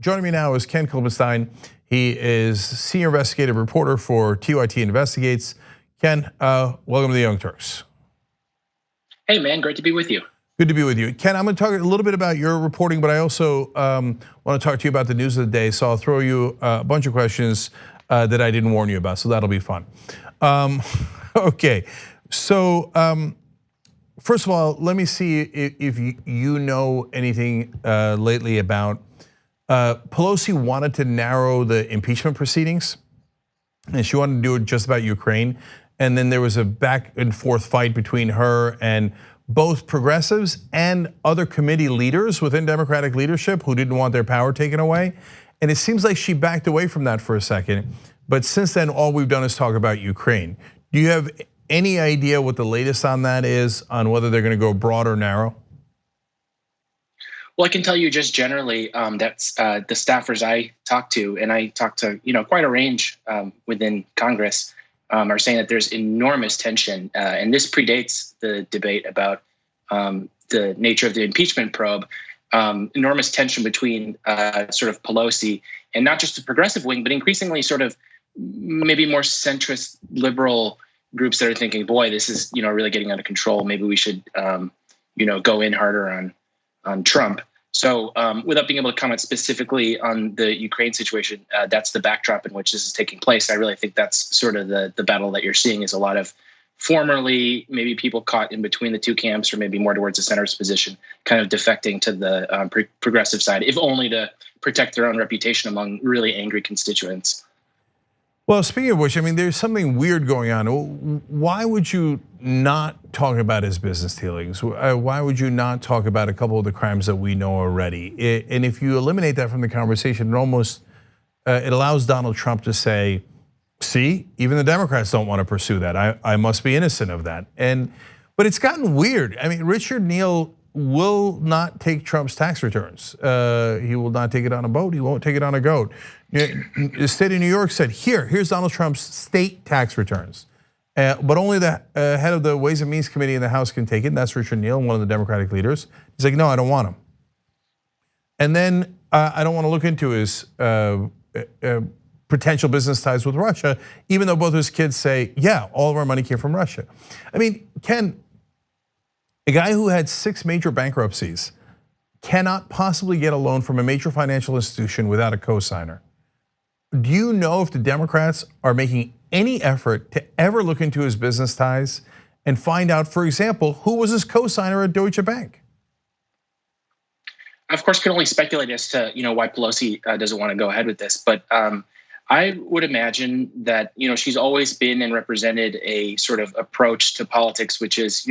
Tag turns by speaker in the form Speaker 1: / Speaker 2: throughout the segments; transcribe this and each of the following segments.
Speaker 1: Joining me now is Ken Klippenstein. He is senior investigative reporter for TYT Investigates. Ken, welcome to the Young Turks.
Speaker 2: Hey man, great to be with you.
Speaker 1: Good to be with you. Ken, I'm going to talk a little bit about your reporting, but I also want to talk to you about the news of the day. So I'll throw you a bunch of questions that I didn't warn you about, so that'll be fun. Okay, so first of all, let me see if you know anything lately about Pelosi wanted to narrow the impeachment proceedings, and she wanted to do it just about Ukraine. And then there was a back and forth fight between her and both progressives and other committee leaders within Democratic leadership who didn't want their power taken away. And it seems like she backed away from that for a second. But since then, all we've done is talk about Ukraine. Do you have any idea what the latest on that is, on whether they're going to go broad or narrow?
Speaker 2: Well, I can tell you just generally that's the staffers I talk to, and I talk to quite a range within Congress, are saying that there's enormous tension, and this predates the debate about the nature of the impeachment probe. Enormous tension between sort of Pelosi and not just the progressive wing, but increasingly sort of maybe more centrist liberal groups that are thinking, boy, this is really getting out of control. Maybe we should go in harder on Trump. So without being able to comment specifically on the Ukraine situation, that's the backdrop in which this is taking place. I really think that's sort of the battle that you're seeing, is a lot of formerly maybe people caught in between the two camps, or maybe more towards the center's position, kind of defecting to the progressive side, if only to protect their own reputation among really angry constituents.
Speaker 1: Well, speaking of which, I mean, there's something weird going on. Why would you not talk about his business dealings? Why would you not talk about a couple of the crimes that we know already? And if you eliminate that from the conversation, it allows Donald Trump to say, see, even the Democrats don't want to pursue that. I must be innocent of that. But it's gotten weird. I mean, Richard Neal will not take Trump's tax returns. He will not take it on a boat. He won't take it on a goat. The state of New York said, here's Donald Trump's state tax returns. But only the head of the Ways and Means Committee in the House can take it, and that's Richard Neal, one of the Democratic leaders. He's like, no, I don't want him. And then I don't want to look into his potential business ties with Russia, even though both his kids say, yeah, all of our money came from Russia. I mean, Ken, a guy who had 6 major bankruptcies cannot possibly get a loan from a major financial institution without a cosigner. Do you know if the Democrats are making any effort to ever look into his business ties and find out, for example, who was his cosigner at Deutsche Bank?
Speaker 2: I, of course, can only speculate as to why Pelosi doesn't want to go ahead with this, but I would imagine that she's always been and represented a sort of approach to politics, which is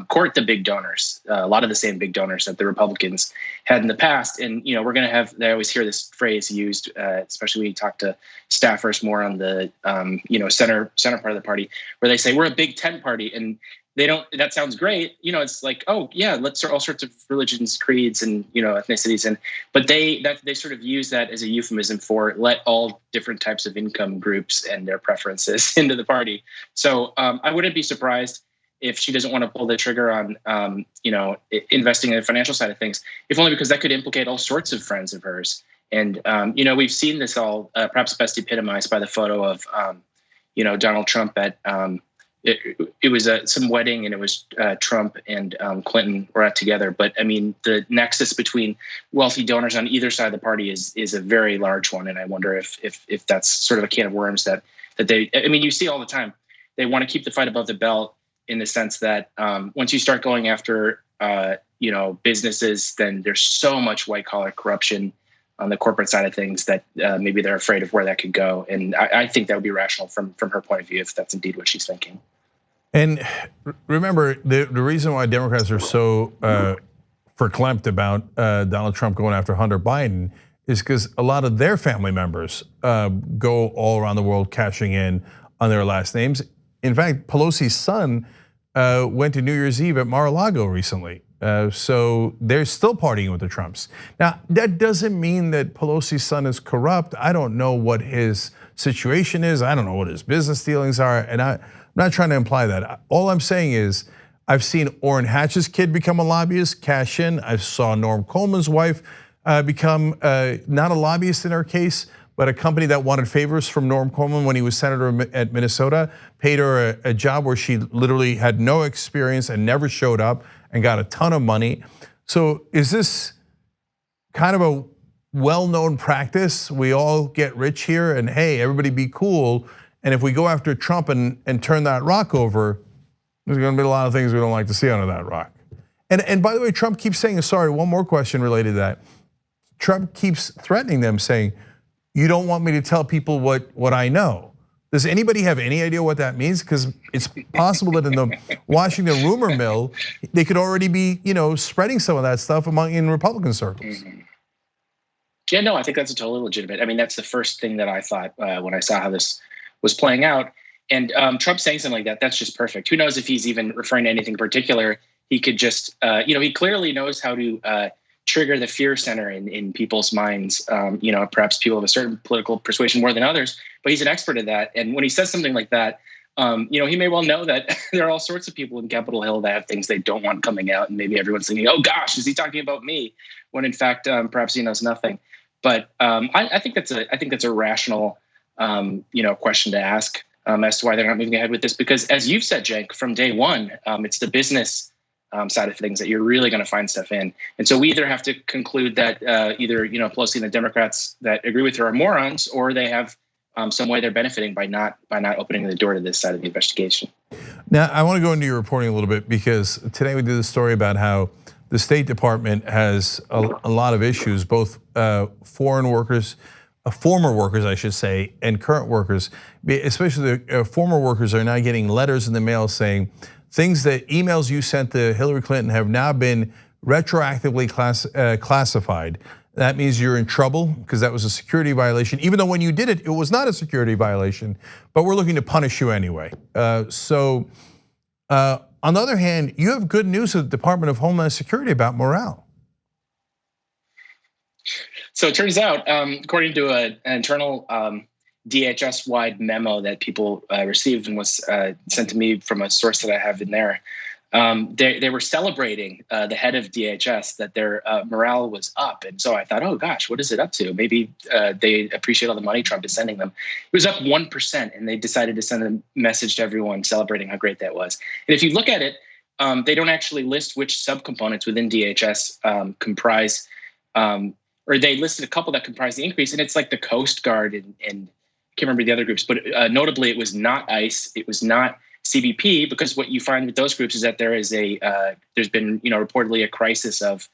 Speaker 2: court the big donors, a lot of the same big donors that the Republicans had in the past. And we're going to have, I always hear this phrase used, especially when you talk to staffers more on the center part of the party, where they say we're a big tent party, and they don't. That sounds great, it's like, oh yeah, let's all sorts of religions, creeds, and ethnicities, but they sort of use that as a euphemism for let all different types of income groups and their preferences into the party. So I wouldn't be surprised if she doesn't want to pull the trigger on investing in the financial side of things, if only because that could implicate all sorts of friends of hers. And we've seen this all perhaps best epitomized by the photo of Donald Trump at it was some wedding, and it was Trump and Clinton were at together. But I mean, the nexus between wealthy donors on either side of the party is a very large one, and I wonder if that's sort of a can of worms that they. I mean, you see all the time. They want to keep the fight above the belt, in the sense that once you start going after businesses, then there's so much white collar corruption on the corporate side of things that maybe they're afraid of where that could go. And I think that would be rational from her point of view, if that's indeed what she's thinking.
Speaker 1: And remember, the reason why Democrats are so verklempt about Donald Trump going after Hunter Biden is because a lot of their family members go all around the world cashing in on their last names. In fact, Pelosi's son went to New Year's Eve at Mar-a-Lago recently. So they're still partying with the Trumps. Now, that doesn't mean that Pelosi's son is corrupt. I don't know what his situation is. I don't know what his business dealings are. And I'm not trying to imply that. All I'm saying is I've seen Orrin Hatch's kid become a lobbyist, cash in. I saw Norm Coleman's wife become not a lobbyist in her case, but a company that wanted favors from Norm Coleman when he was senator at Minnesota, paid her a job where she literally had no experience and never showed up and got a ton of money. So is this kind of a well-known practice? We all get rich here and hey, everybody be cool. And if we go after Trump and turn that rock over, there's gonna be a lot of things we don't like to see under that rock. And by the way, Trump keeps saying, sorry, one more question related to that. Trump keeps threatening them saying, you don't want me to tell people what I know. Does anybody have any idea what that means? Because it's possible that in the Washington rumor mill, they could already be, spreading some of that stuff in Republican circles.
Speaker 2: Yeah, no, I think that's totally legitimate. I mean, that's the first thing that I thought when I saw how this was playing out. And Trump saying something like that, that's just perfect. Who knows if he's even referring to anything in particular? He could just, he clearly knows how to trigger the fear center in people's minds. Perhaps people of a certain political persuasion more than others, but he's an expert at that. And when he says something like that, he may well know that there are all sorts of people in Capitol Hill that have things they don't want coming out, and maybe everyone's thinking, "Oh gosh, is he talking about me?" When in fact, perhaps he knows nothing. But I think that's a rational, question to ask as to why they're not moving ahead with this. Because as you've said, Cenk, from day one, it's the business side of things that you're really going to find stuff in. And so we either have to conclude that either Pelosi and the Democrats that agree with her are morons, or they have some way they're benefiting by not opening the door to this side of the investigation.
Speaker 1: Now, I want to go into your reporting a little bit, because today we did a story about how the State Department has a lot of issues, both foreign workers, former workers, I should say, and current workers. Especially the former workers are now getting letters in the mail saying things that emails you sent to Hillary Clinton have now been retroactively classified. That means you're in trouble because that was a security violation, even though when you did it, it was not a security violation, but we're looking to punish you anyway. On the other hand, you have good news at the Department of Homeland Security about morale.
Speaker 2: So it turns out, according to an internal DHS-wide memo that people received and was sent to me from a source that I have in there, they were celebrating the head of DHS that their morale was up. And so I thought, oh gosh, what is it up to? Maybe they appreciate all the money Trump is sending them. It was up 1%, and they decided to send a message to everyone celebrating how great that was. And if you look at it, they don't actually list which subcomponents within DHS comprise, or they listed a couple that comprise the increase, and it's like the Coast Guard and I can't remember the other groups, but notably it was not ICE, it was not CBP, because what you find with those groups is that there is there's been reportedly a crisis of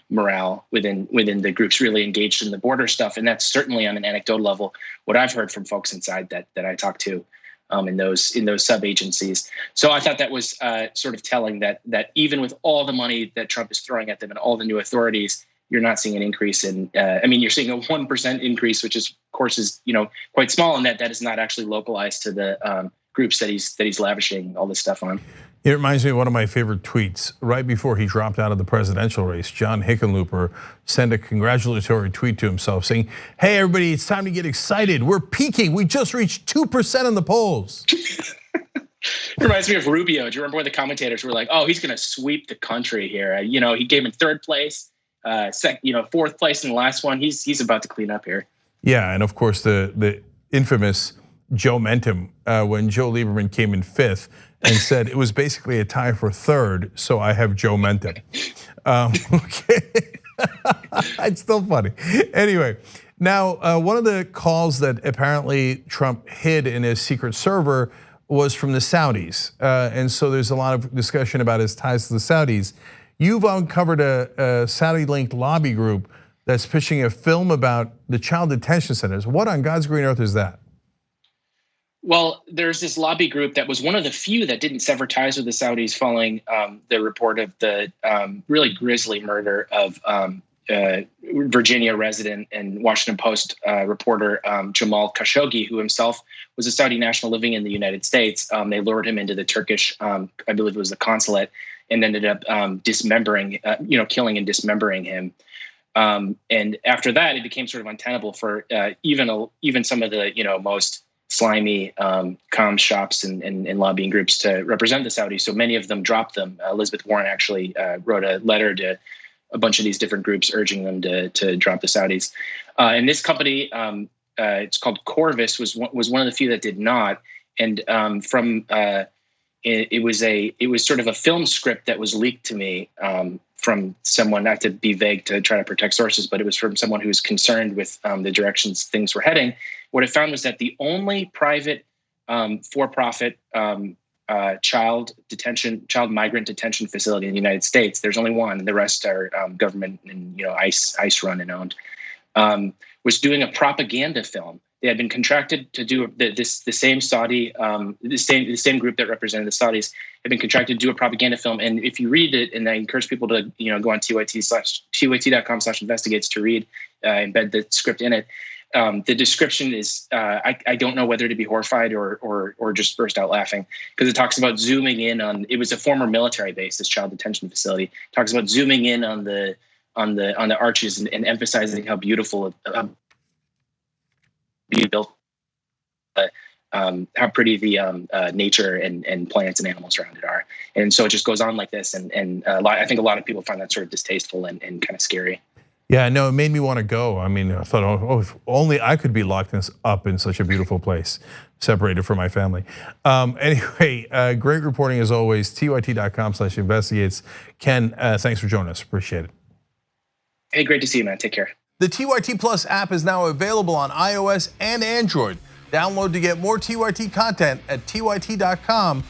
Speaker 2: morale within the groups really engaged in the border stuff, and that's certainly on an anecdotal level what I've heard from folks inside that I talked to in those sub agencies. So I thought that was sort of telling that even with all the money that Trump is throwing at them and all the new authorities, you're not seeing an increase in. You're seeing a 1% increase, which is, of course, is quite small, and that is not actually localized to the groups that he's lavishing all this stuff on.
Speaker 1: It reminds me of one of my favorite tweets. Right before he dropped out of the presidential race, John Hickenlooper sent a congratulatory tweet to himself saying, "Hey everybody, it's time to get excited. We're peaking. We just reached 2% in the polls."
Speaker 2: It reminds me of Rubio. Do you remember when the commentators were like, "Oh, he's going to sweep the country here"? He came in third place, fourth place in the last one. He's about to clean up here.
Speaker 1: Yeah, and of course the infamous Joe Mentum when Joe Lieberman came in fifth and said it was basically a tie for third, so I have Joe Mentum. Okay, it's still funny. Anyway, now one of the calls that apparently Trump hid in his secret server was from the Saudis, and so there's a lot of discussion about his ties to the Saudis. You've uncovered a Saudi-linked lobby group that's pitching a film about the child detention centers. What on God's green earth is that?
Speaker 2: Well, there's this lobby group that was one of the few that didn't sever ties with the Saudis following the report of the really grisly murder of Virginia resident and Washington Post reporter Jamal Khashoggi, who himself was a Saudi national living in the United States. They lured him into the Turkish, I believe it was the consulate, and ended up dismembering, killing and dismembering him. And after that, it became sort of untenable for even some of the most slimy comm shops and lobbying groups to represent the Saudis. So many of them dropped them. Elizabeth Warren actually wrote a letter to a bunch of these different groups urging them to drop the Saudis. And this company, it's called Corvus, was one of the few that did not. And it was sort of a film script that was leaked to me from someone, not to be vague to try to protect sources, but it was from someone who was concerned with the directions things were heading. What I found was that the only private for-profit child migrant detention facility in the United States, there's only one, and the rest are government and ICE run and owned, was doing a propaganda film. They had been contracted to do the same Saudi, the same group that represented the Saudis had been contracted to do a propaganda film. And if you read it, and I encourage people to go on tyt.com/investigates to read, embed the script in it. The description is I don't know whether to be horrified or just burst out laughing, because it talks about zooming in on, it was a former military base, this child detention facility. It talks about zooming in on the arches and emphasizing how beautiful built, how pretty the nature and plants and animals around it are. And so it just goes on like this. And I think a lot of people find that sort of distasteful and kind of scary.
Speaker 1: Yeah, no, it made me want to go. I mean, I thought, oh, if only I could be locked up in such a beautiful place, separated from my family. Anyway, great reporting as always. tyt.com/investigates. Ken, thanks for joining us. Appreciate it.
Speaker 2: Hey, great to see you, man. Take care.
Speaker 1: The TYT Plus app is now available on iOS and Android. Download to get more TYT content at tyt.com/app.